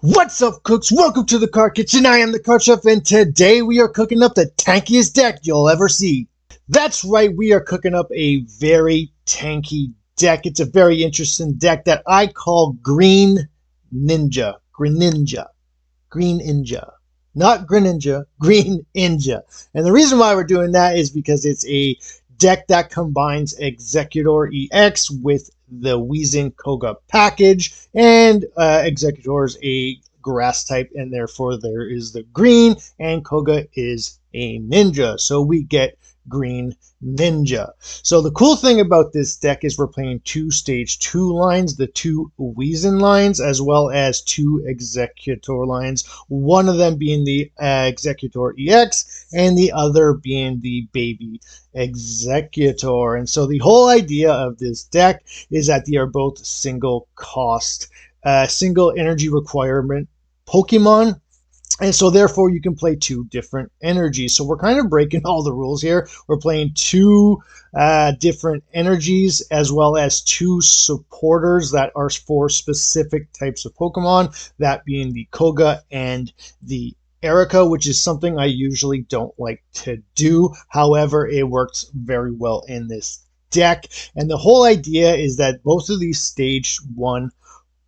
What's up, cooks? Welcome to the Card Kitchen. I am the Card Chef, and today we are cooking up the tankiest deck you'll ever see. That's right, we are cooking up a very tanky deck. It's a very interesting deck that I call Green Ninja. Green Ninja. Not Greninja, Green Ninja. And the reason why we're doing that is because it's a deck that combines Exeggutor EX with the Weezing Koga package, and Exeggutor's a grass type, and therefore there is the green, and Koga is a ninja, so we get Green Ninja. So the cool thing about this deck is we're playing two stage 2 lines, the two Weezing lines, as well as two Exeggutor lines, one of them being the Exeggutor EX and the other being the baby Exeggutor. And so the whole idea of this deck is that they are both single cost, single energy requirement Pokemon. And so therefore you can play two different energies. So we're kind of breaking all the rules here. We're playing two different energies as well as two supporters that are for specific types of Pokemon, that being the Koga and the Erica, which is something I usually don't like to do. However, it works very well in this deck. And the whole idea is that both of these stage 1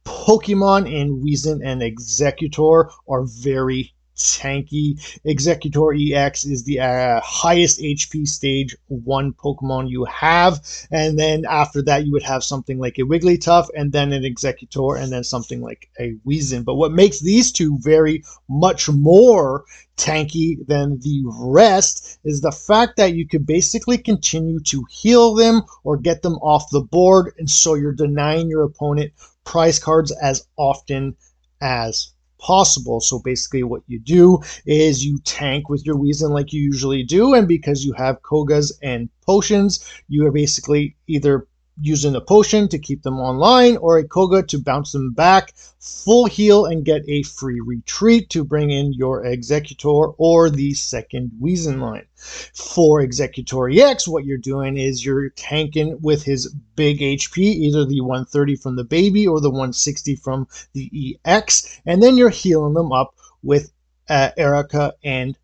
Pokemon in Weezing and Exeggutor are very tanky. Exeggutor EX is the highest HP stage 1 Pokemon you have, and then after that you would have something like a Wigglytuff, and then an Exeggutor, and then something like a Weezing. But what makes these two very much more tanky than the rest is the fact that you could basically continue to heal them or get them off the board, and so you're denying your opponent prize cards as often as possible. So basically what you do is you tank with your Weezing like you usually do, and because you have Kogas and potions, you are basically either using a potion to keep them online or a Koga to bounce them back, full heal, and get a free retreat to bring in your Exeggutor or the second Weezing line. For Exeggutor EX, what you're doing is you're tanking with his big HP, either the 130 from the baby or the 160 from the EX, and then you're healing them up with Erica and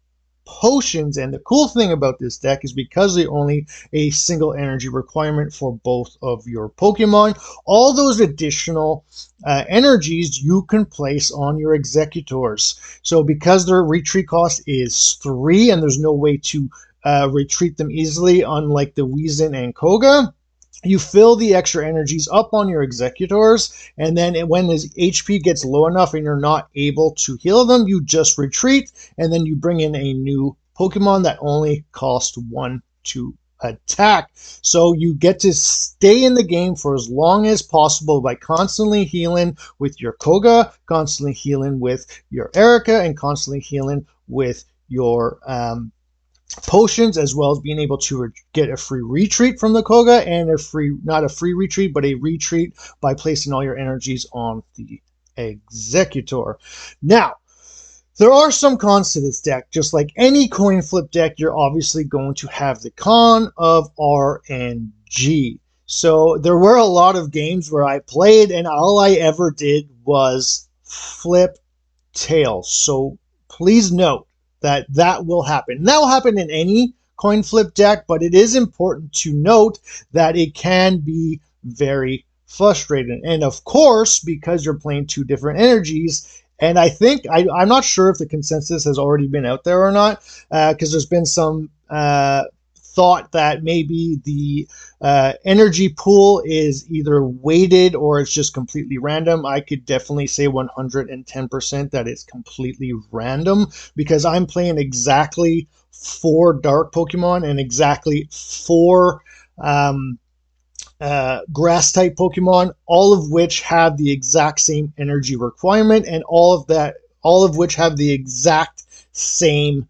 potions. And the cool thing about this deck is because they're only a single energy requirement for both of your Pokemon, all those additional energies you can place on your Exeggutors. So because their retreat cost is 3 and there's no way to retreat them easily, unlike the Weezing and Koga, you fill the extra energies up on your Exeggutors, and then when his HP gets low enough and you're not able to heal them, you just retreat, and then you bring in a new Pokemon that only costs 1 to attack. So you get to stay in the game for as long as possible by constantly healing with your Koga, constantly healing with your Erica, and constantly healing with your potions, as well as being able to get a free retreat from the Koga, and not a free retreat, but a retreat by placing all your energies on the Exeggutor. Now, there are some cons to this deck. Just like any coin flip deck, you're obviously going to have the con of RNG. So there were a lot of games where I played and all I ever did was flip tails. So please note that will happen. And that will happen in any coin flip deck, but it is important to note that it can be very frustrating. And of course, because you're playing two different energies, and I think, I'm not sure if the consensus has already been out there or not, because there's been some thought that maybe the energy pool is either weighted or it's just completely random. I could definitely say 110% that it's completely random, because I'm playing exactly 4 dark Pokemon and exactly 4 grass type Pokemon, all of which have the exact same energy requirement, and all of which have the exact same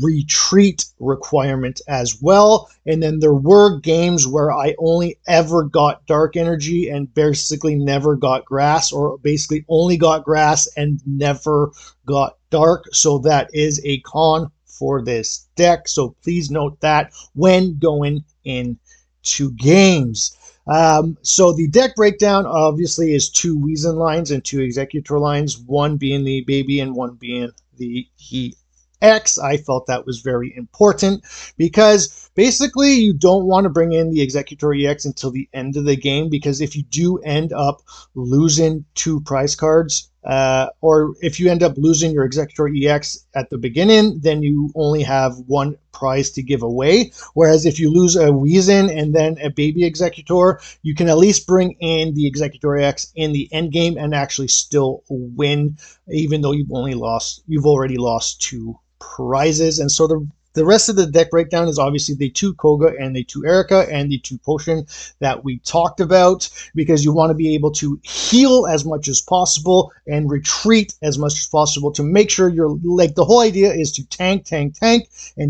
retreat requirement as well. And then there were games where I only ever got dark energy and basically never got grass, or basically only got grass and never got dark. So that is a con for this deck. So please note that when going into games. So the deck breakdown obviously is 2 Weezing lines and 2 Exeggutor lines, one being the baby and one being the EX. I felt that was very important because basically you don't want to bring in the Exeggutor EX until the end of the game, because if you do end up losing 2 prize cards, or if you end up losing your Exeggutor EX at the beginning, then you only have 1 prize to give away. Whereas if you lose a Weezing and then a baby Exeggutor, you can at least bring in the Exeggutor EX in the end game and actually still win, even though you've already lost 2 prizes. And so the rest of the deck breakdown is obviously the 2 Koga and the 2 Erica and the 2 Potion that we talked about, because you want to be able to heal as much as possible and retreat as much as possible to make sure you're, like, the whole idea is to tank and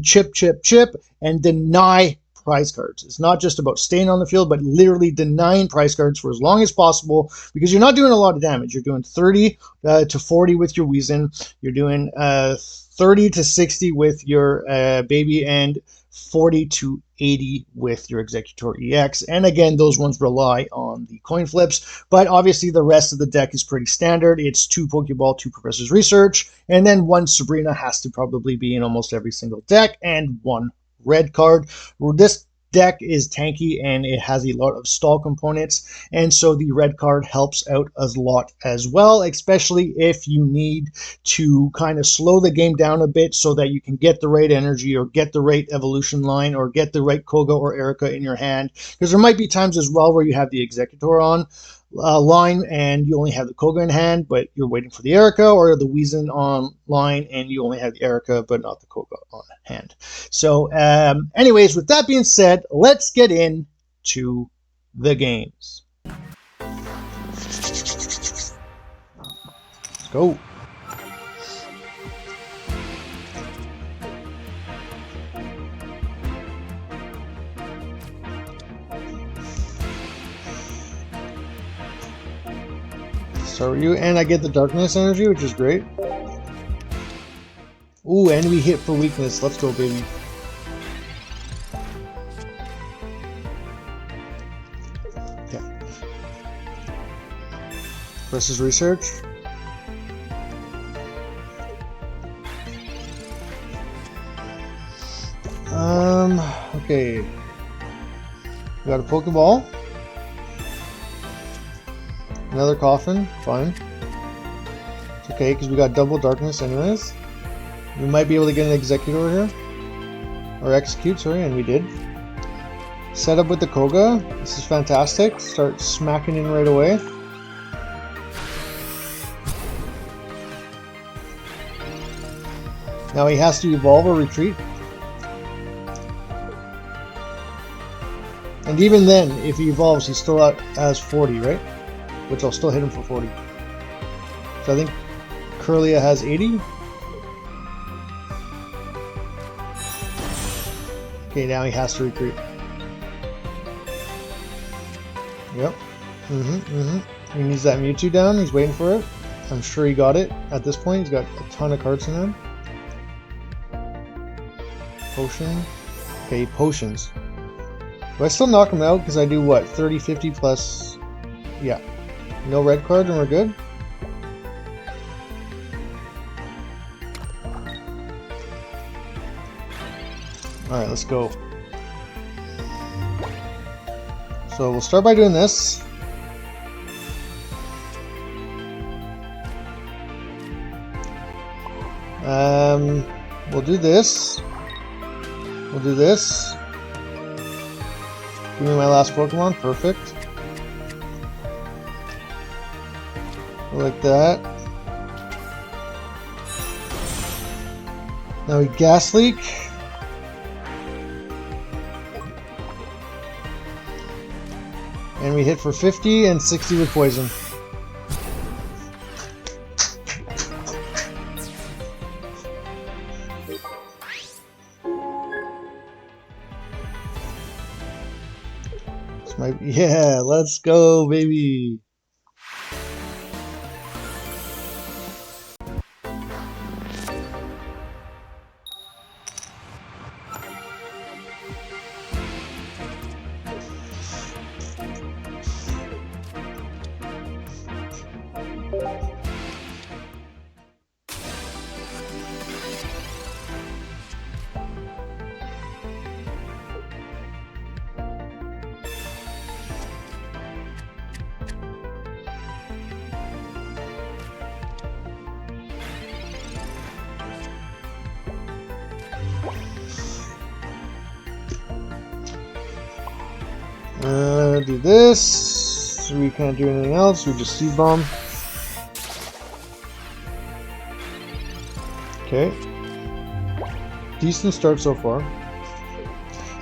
chip and deny prize cards. It's not just about staying on the field, but literally denying prize cards for as long as possible, because you're not doing a lot of damage. You're doing 30 to 40 with your Weezing. You're doing 30 to 60 with your baby, and 40 to 80 with your Exeggutor EX. And again, those ones rely on the coin flips, but obviously the rest of the deck is pretty standard. It's 2 Pokeball, 2 Professor's Research, and then 1 Sabrina has to probably be in almost every single deck, and 1 red card. This deck is tanky and it has a lot of stall components, and so the red card helps out a lot as well, especially if you need to kind of slow the game down a bit so that you can get the right energy or get the right evolution line or get the right Koga or Erica in your hand, because there might be times as well where you have the Exeggutor on line and you only have the Koga in hand, but you're waiting for the Erica, or the Weezing on line and you only have the Erica but not the Koga on hand. So anyways, with that being said, let's get into the games. Let's go. So you, and I get the darkness energy, which is great. Ooh, and we hit for weakness. Let's go, baby. Okay. Versus research. Okay. We got a Pokeball. Another coffin, fine. It's okay, because we got double darkness anyways. We might be able to get an Exeggutor here. Or execute, sorry, and we did. Set up with the Koga. This is fantastic. Start smacking in right away. Now he has to evolve or retreat. And even then, if he evolves, he's still at as 40, right? Which I'll still hit him for 40. So I think Curlia has 80. Okay, now he has to retreat. Yep. He needs that Mewtwo down. He's waiting for it. I'm sure he got it at this point. He's got a ton of cards in him. Potion. Okay, potions. Do I still knock him out? Because I do what? 30, 50 plus... Yeah. No red card and we're good? Alright, let's go. So we'll start by doing this. We'll do this. We'll do this. Give me my last Pokemon. Perfect. Like that. Now we Gas Leak. And we hit for 50 and 60 with Poison. Yeah, let's go, baby. gonna do this. We can't do anything else. We just seed bomb. Okay. Decent start so far.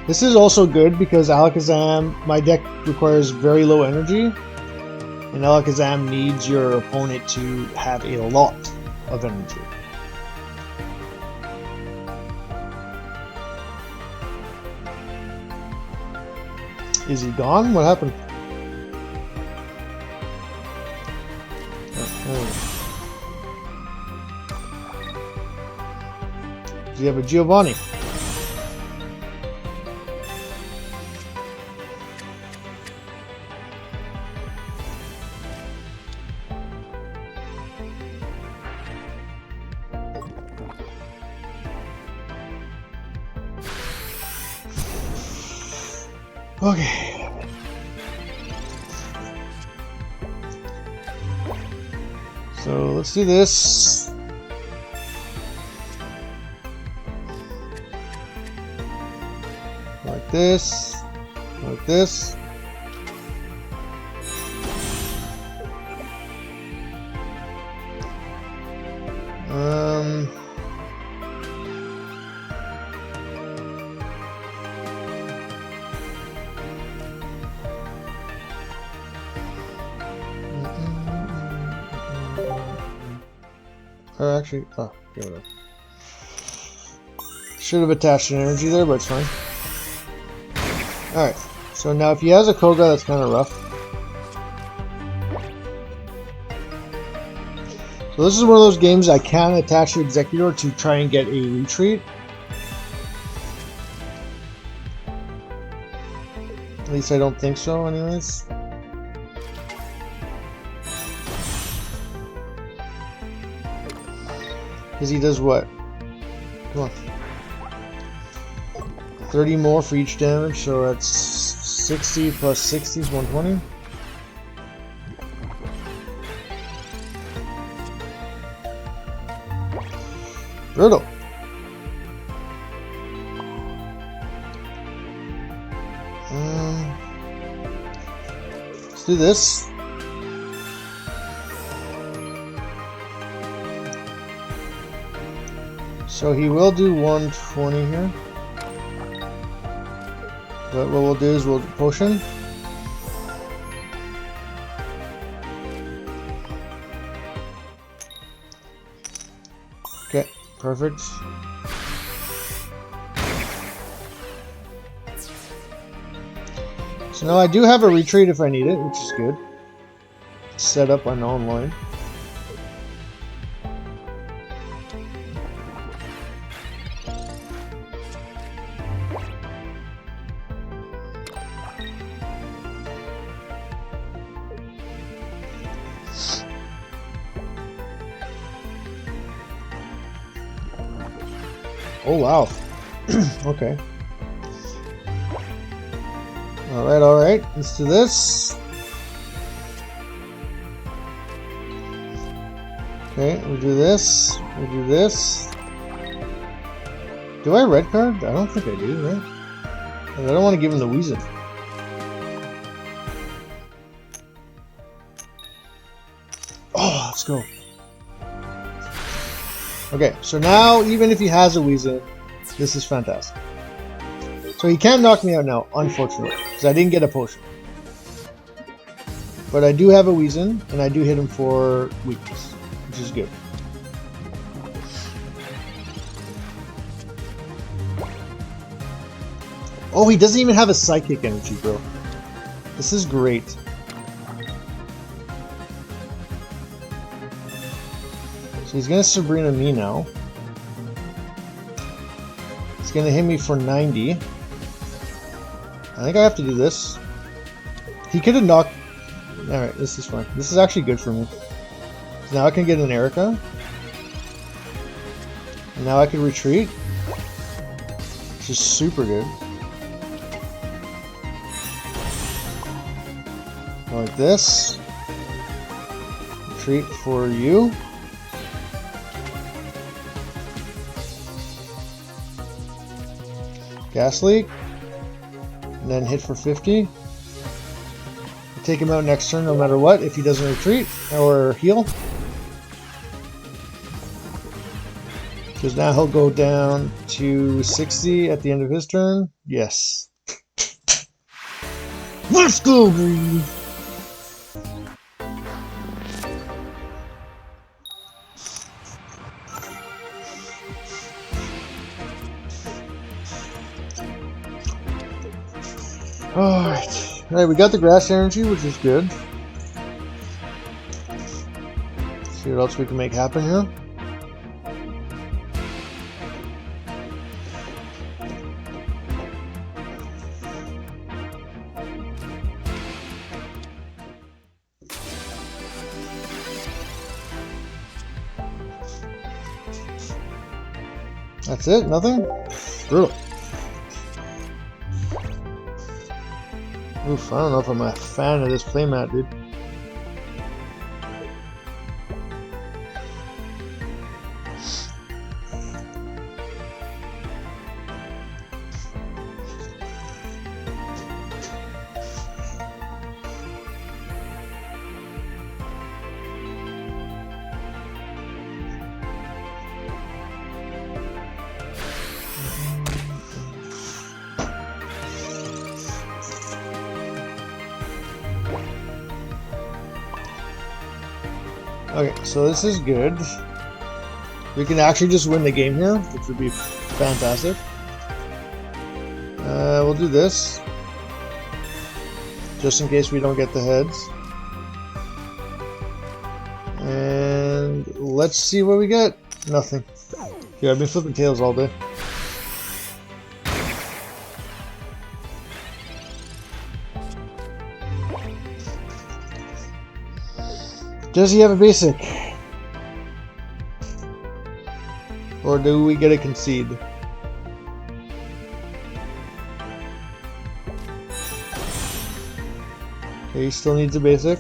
This is also good because Alakazam, my deck requires very low energy, and Alakazam needs your opponent to have a lot of energy. Is he gone? What happened? Does he have a Giovanni? Okay. So let's do this. Like this. Like this. Or actually, oh, give it up. Should have attached an energy there, but it's fine. Alright, so now if he has a Koga, that's kind of rough. So this is one of those games I can attach to Exeggutor to try and get a retreat. At least I don't think so, anyways. Because he does what? Come on. 30 more for each damage, so that's 60 plus 60 is 120. Brutal. Let's do this. So he will do 120 here. But what we'll do is we'll potion. Okay, perfect. So now I do have a retreat if I need it, which is good. Set up on online. Oh wow. Okay. Alright, let's do this. Okay, we do this. We do this. Do I red card? I don't think I do, right? I don't want to give him the Weezing. Oh, let's go. Okay, so now even if he has a Weezing, this is fantastic. So he can't knock me out now, unfortunately, because I didn't get a potion. But I do have a Weezing, and I do hit him for weakness, which is good. Oh, he doesn't even have a Psychic energy, bro. This is great. So he's gonna Sabrina me now. He's gonna hit me for 90. I think I have to do this. He could have knocked... Alright, this is fine. This is actually good for me. So now I can get an Erica. And now I can retreat. Which is super good. Like this. Retreat for you. Gas leak. And then hit for 50. take him out next turn no matter what if he doesn't retreat or heal. Because now he'll go down to 60 at the end of his turn. Yes. Let's go, baby! Alright. Alright, we got the grass energy, which is good. Let's see what else we can make happen here. That's it? Nothing? Brutal. Oof, I don't know if I'm a fan of this playmat, dude. Okay, so this is good. We can actually just win the game here, which would be fantastic. We'll do this, just in case we don't get the heads. And let's see what we get. Nothing. Yeah, I've been flipping tails all day. Does he have a basic? Or do we get a concede? Okay, he still needs a basic.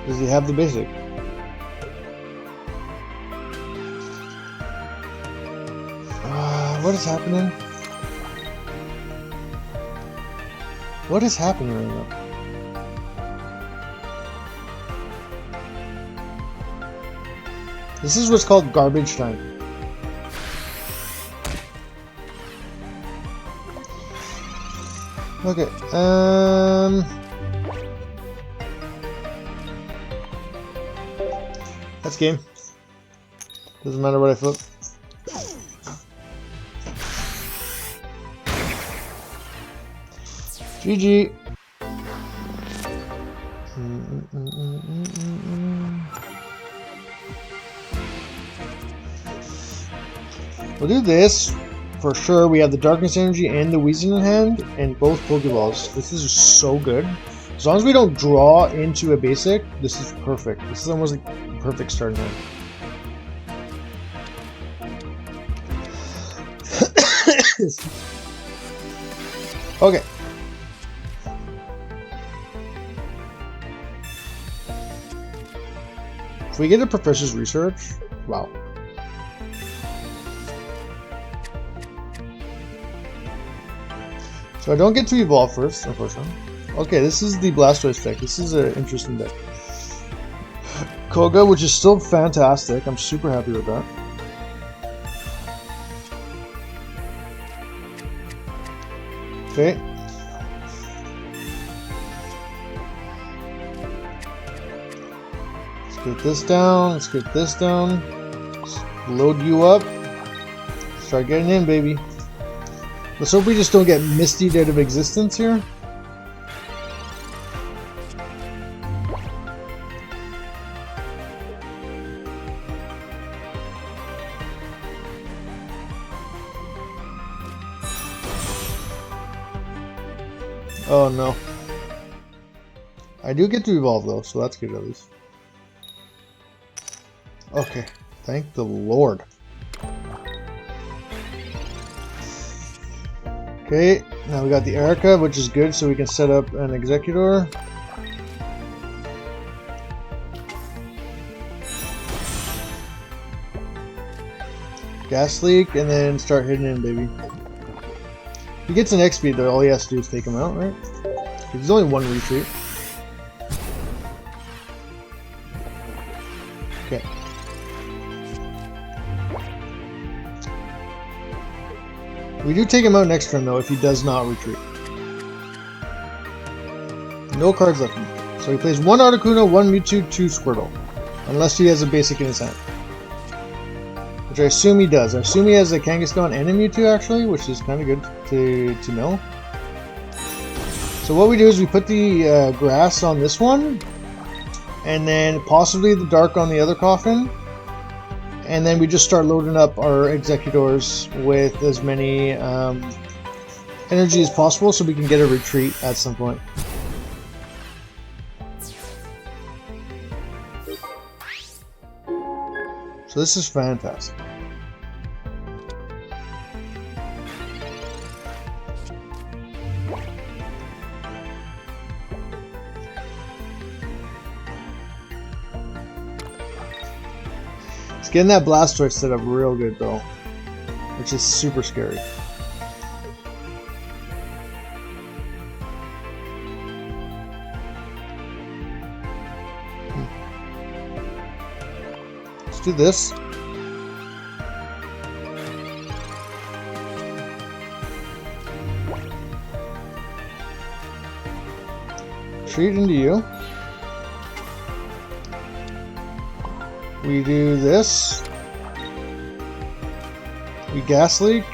Does he have the basic? What is happening? What is happening right now? This is what's called garbage time. Okay, that's game. Doesn't matter what I flip. GG. We'll do this for sure. We have the Darkness Energy and the Weezing in hand, and both Pokeballs. This is so good. As long as we don't draw into a basic, this is perfect. This is almost like a perfect start hand. Okay. If we get a Professor's Research, wow. So I don't get to evolve first, unfortunately. Okay, this is the Blastoise deck. This is an interesting deck. Koga, which is still fantastic. I'm super happy with that. Okay. Let's get this down. Let's get this down. Let's load you up. Start getting in, baby. Let's hope we just don't get Mistied out of existence here. Oh no. I do get to evolve though, so that's good at least. Okay, thank the Lord. Okay, now we got the Erica, which is good, so we can set up an Exeggutor. Gas leak, and then start hitting in, baby. He gets an X speed though, all he has to do is take him out, right? There's only one retreat. Okay. We do take him out next turn though if he does not retreat. No cards left in it. So he plays one Articuno, one Mewtwo, two Squirtle. Unless he has a basic in his hand. Which I assume he does. I assume he has a Kangaskhan and a Mewtwo actually, which is kind of good to know. So what we do is we put the grass on this one, and then possibly the dark on the other coffin, and then we just start loading up our Exeggutors with as many energy as possible so we can get a retreat at some point. So this is fantastic. It's getting that Blastoise set up real good though, which is super scary. Do this. Treat into you. We do this. We gas leak.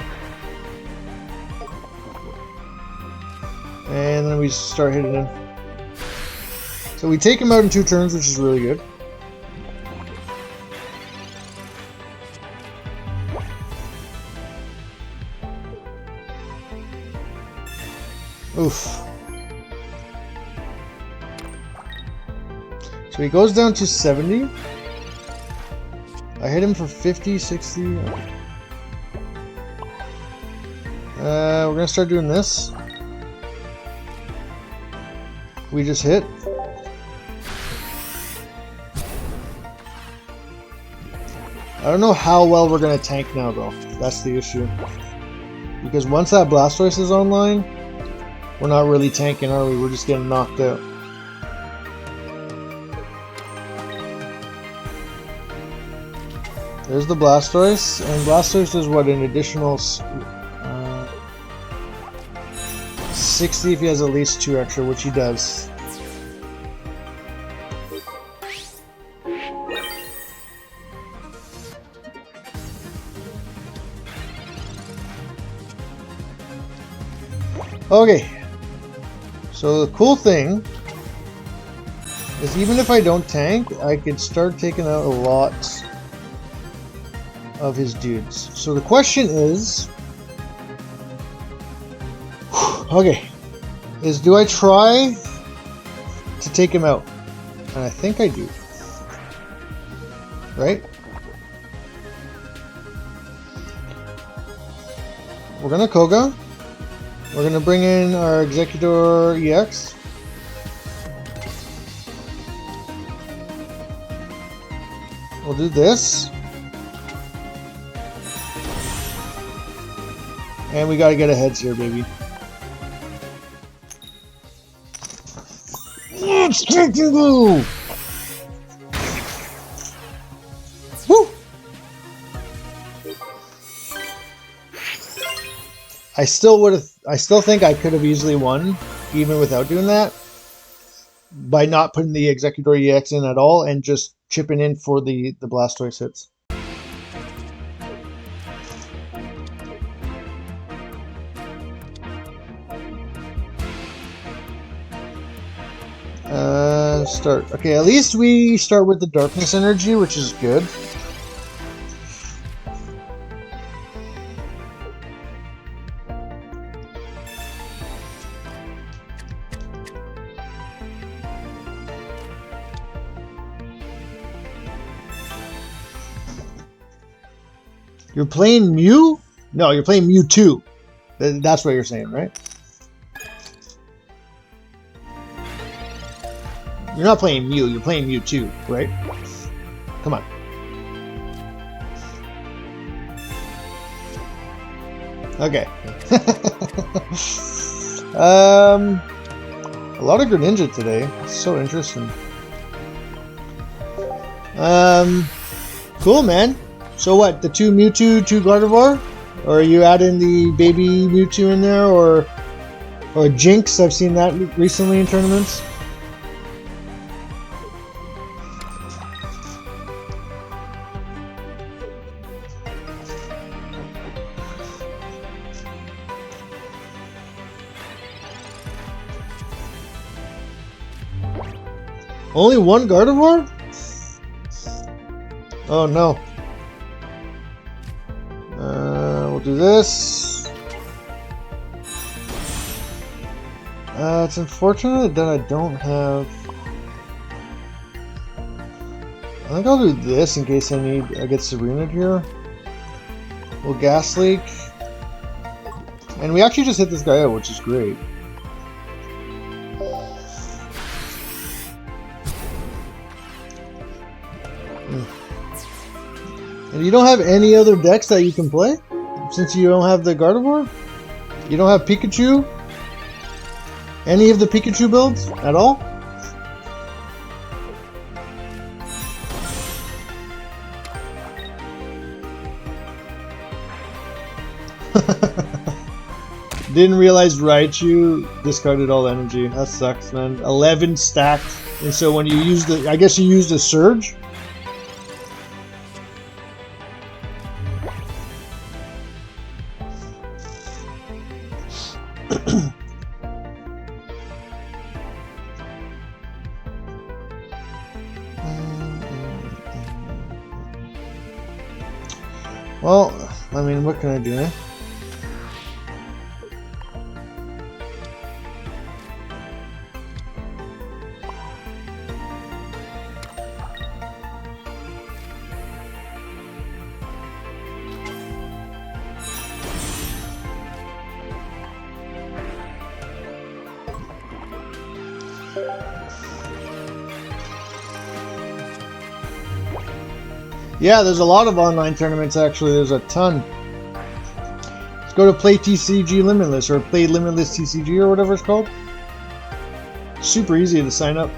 And then we start hitting him. So we take him out in 2 turns, which is really good. Oof. So he goes down to 70. I hit him for 50, 60. Okay. We're gonna start doing this. We just hit. I don't know how well we're gonna tank now though. That's the issue. Because once that Blastoise is online, we're not really tanking, are we? We're just getting knocked out. There's the Blastoise, and Blastoise does what, an additional 60 if he has at least 2 extra, which he does. Okay. So the cool thing is even if I don't tank, I could start taking out a lot of his dudes. So the question is, okay, is do I try to take him out? And I think I do. Right? We're gonna Koga. We're gonna bring in our Exeggutor EX. We'll do this. And we gotta get a heads here, baby. It's taking glue! Woo! I still think I could have easily won, even without doing that, by not putting the Exeggutor EX in at all and just chipping in for the Blastoise hits. Start. Okay, at least we start with the darkness energy, which is good. You're playing Mew? No, you're playing Mewtwo. That's what you're saying, right? You're not playing Mew, you're playing Mewtwo, right? Come on. Okay. A lot of Greninja today. It's so interesting. Cool, man. So what? The 2 Mewtwo, 2 Gardevoir? Or are you adding the baby Mewtwo in there, or Jinx? I've seen that recently in tournaments. Only 1 Gardevoir? Oh no. We'll do this. It's unfortunate that I don't have... I think I'll do this in case I get Sabrina here. We'll Gas Leak. And we actually just hit this guy out, which is great. And you don't have any other decks that you can play? Since you don't have the Gardevoir? You don't have Pikachu? Any of the Pikachu builds at all? Didn't realize Raichu discarded all energy. That sucks, man. 11 stacked. And so when you use the... I guess you used a Surge? Well, I mean, what can I do, eh? Yeah, there's a lot of online tournaments actually. There's a ton. Let's go to Play TCG Limitless or Play Limitless TCG or whatever it's called. Super easy to sign up.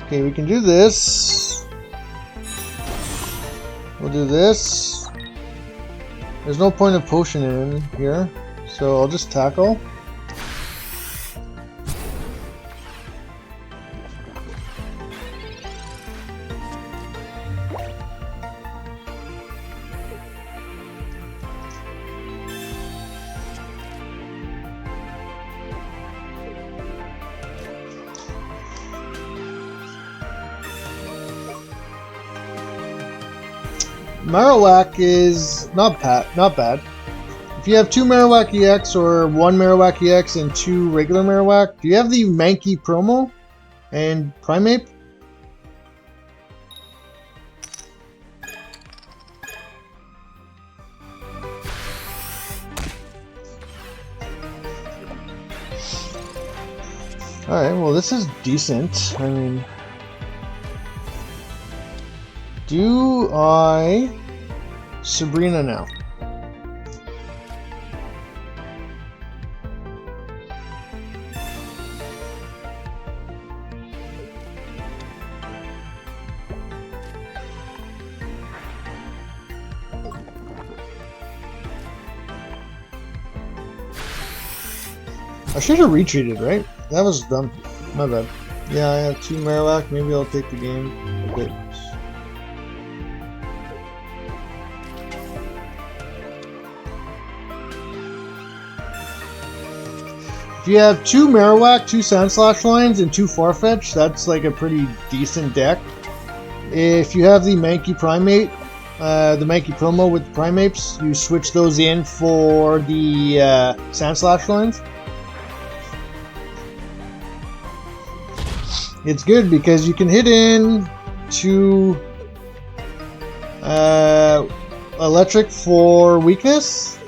Okay, we can do this. We'll do this. There's no point of potion in here, so I'll just tackle. Marowak is not bad. If you have 2 Marowak EX or 1 Marowak EX and 2 regular Marowak, do you have the Mankey promo and Primeape? Alright, well this is decent. I mean... Do I... Sabrina now? I should have retreated, right? That was dumb. My bad. Yeah, I have 2 Marowak. Maybe I'll take the game a bit. If you have 2 Marowak, 2 Sandslash lines, and 2 Farfetch, that's like a pretty decent deck. If you have the Mankey Primate, the Mankey promo with the Primapes, you switch those in for the Sandslash lines. It's good because you can hit in 2 electric for weakness.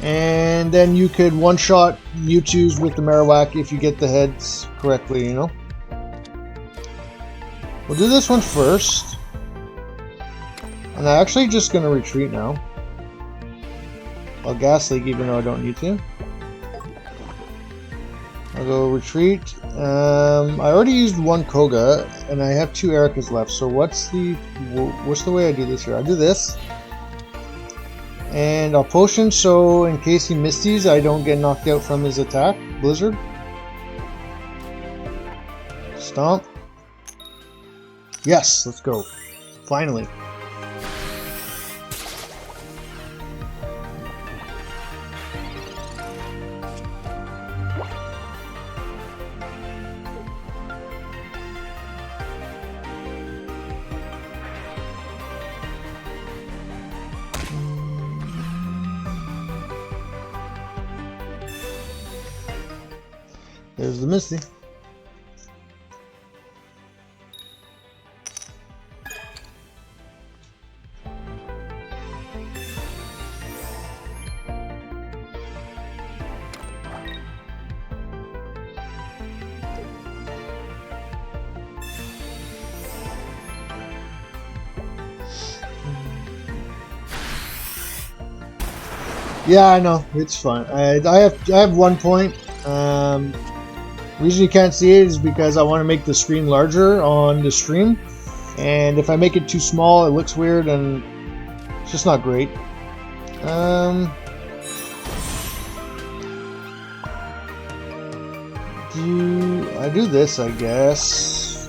And then you could one-shot Mewtwo's with the Marowak if you get the heads correctly, you know? We'll do this one first. And I'm actually just going to retreat now. I'll Gas Leak even though I don't need to. I'll go retreat. I already used 1 Koga, and I have 2 Ericas left. So what's the way I do this here? I do this. And I'll potion so in case he misties, I don't get knocked out from his attack. Blizzard. Stomp. Yes, let's go. Finally. There's the Misty. Yeah, I know, it's fun. I have 1 point. Reason you can't see it is because I want to make the screen larger on the stream, and if I make it too small, it looks weird and it's just not great. I do this, I guess.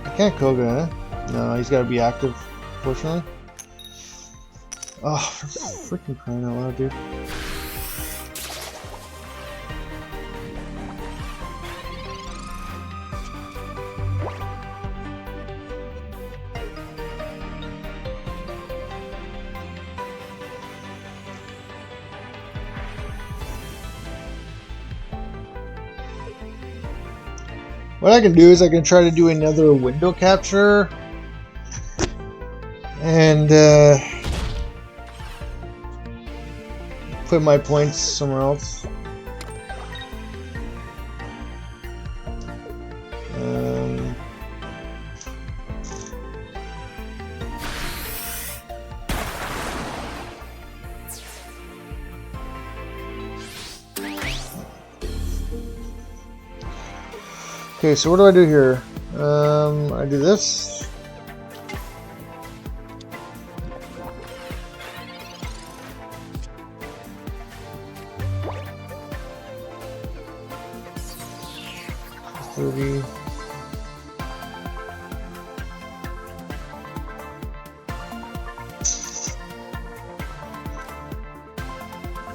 I can't Koga, huh? No, he's got to be active, fortunately. Oh, for freaking crying out loud, dude. What I can do is I can try to do another window capture and put my points somewhere else. Okay, so what do I do here? I do this.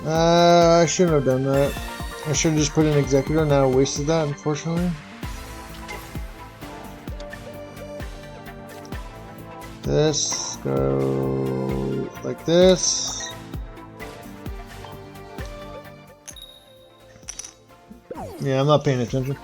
I shouldn't have done that. I should have just put an Exeggutor, now I wasted that, unfortunately. This, go like this. Yeah, I'm not paying attention.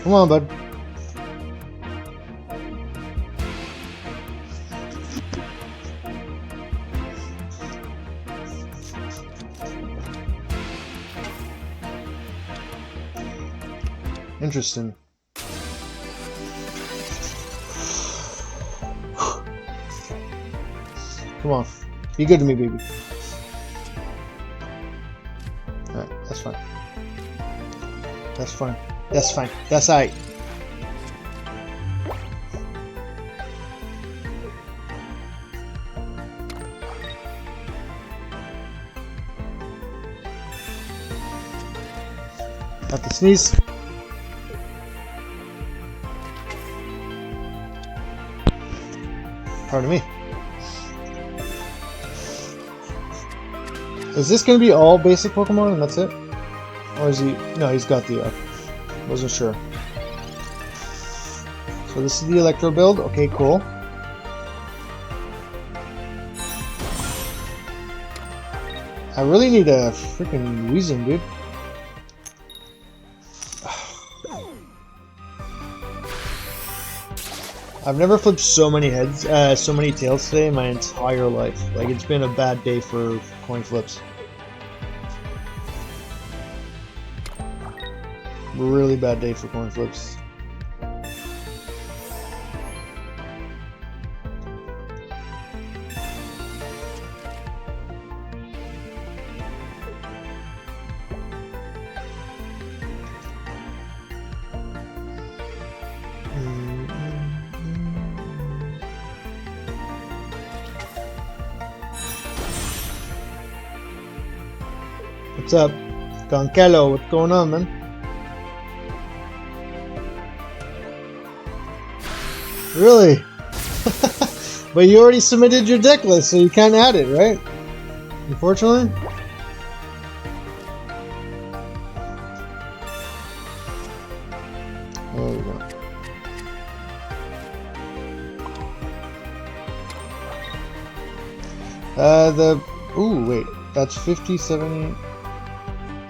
Come on, bud. Interesting. Come on. Be good to me, baby. Alright, that's fine. That's fine. That's fine. That's alright. Have to sneeze. Pardon me. Is this going to be all basic Pokemon and that's it? Or is he... No, he's got the... wasn't sure. So this is the Electro build. Okay, cool. I really need a freaking Weezing, dude. I've never flipped so many heads, so many tails today in my entire life. Like, it's been a bad day for coin flips. Really bad day for coin flips. What's up? Gonkelo, what's going on, man? Really? But you already submitted your deck list, so you can't add it, right? Unfortunately? There we go. Ooh, wait. That's 50, 70...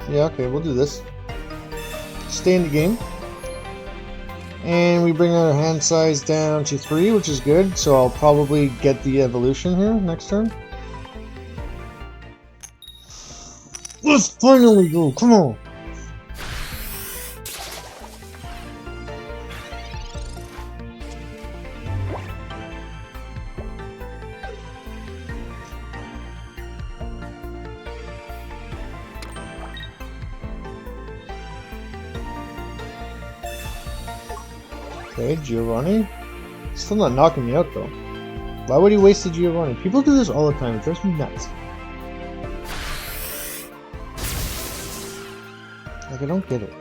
Yeah, okay, we'll do this. Stay in the game. And we bring our hand size down to 3, which is good. So I'll probably get the evolution here next turn. Let's finally go, come on! Okay, Giovanni. Still not knocking me out though. Why would he waste the Giovanni? People do this all the time. It drives me nuts. Like, I don't get it.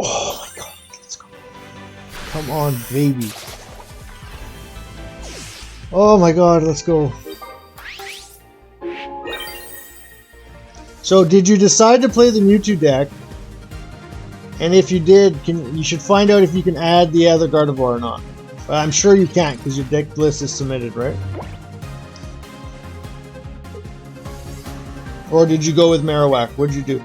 Oh my god, let's go. Come on, baby. Oh my god, let's go. So, did you decide to play the Mewtwo deck? And if you did, you should find out if you can add the other Gardevoir or not. I'm sure you can't, because your deck list is submitted, right? Or did you go with Marowak? What did you do?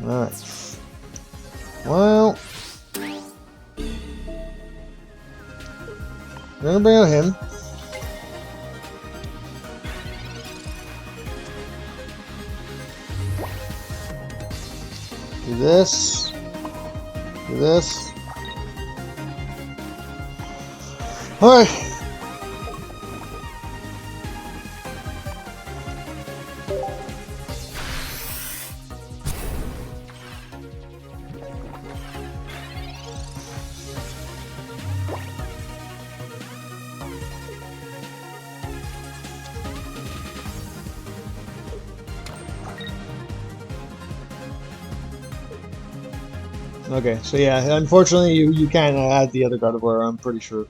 Alright. Well, we're gonna bring out him. Do this. Do this. Alright. Okay, so yeah, unfortunately you can't add the other Gardevoir, I'm pretty sure.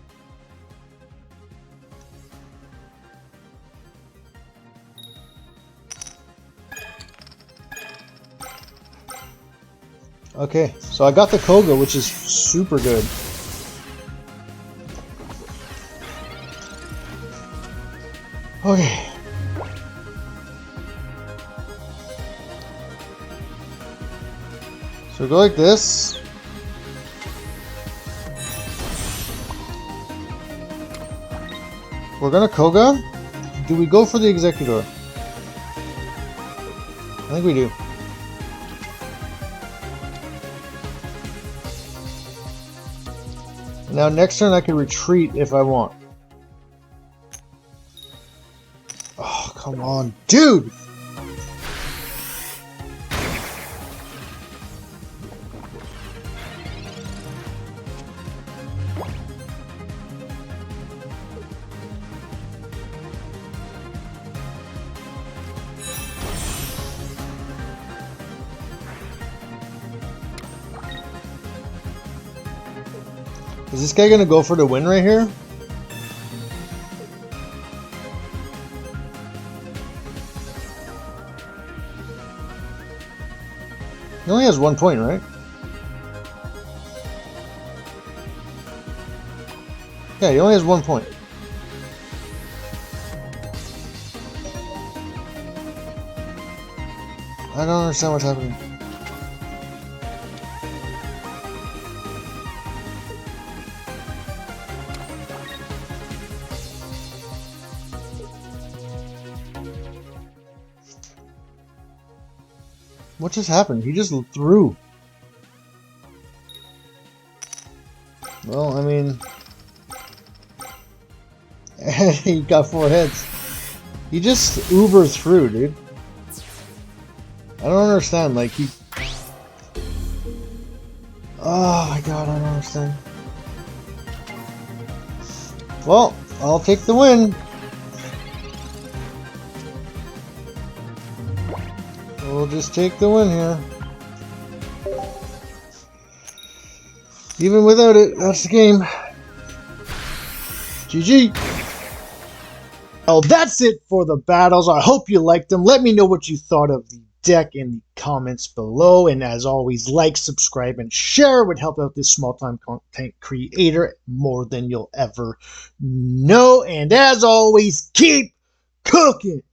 Okay, so I got the Koga, which is super good. Okay. So go like this. We're gonna Koga. Do we go for the Exeggutor? I think we do. Now next turn I can retreat if I want. Oh, come on, dude! Is this guy gonna go for the win right here? He only has 1 point, right? Yeah, he only has 1 point. I don't understand what's happening. What just happened? He just threw. Well, I mean... he got 4 heads. He just uber threw, dude. I don't understand, like he... Oh my god, I don't understand. Well, I'll take the win. We'll just take the win here. Even without it, that's the game. GG. Well, that's it for the battles. I hope you liked them. Let me know what you thought of the deck in the comments below. And as always, like, subscribe, and share would help out this small-time content creator more than you'll ever know. And as always, keep cooking.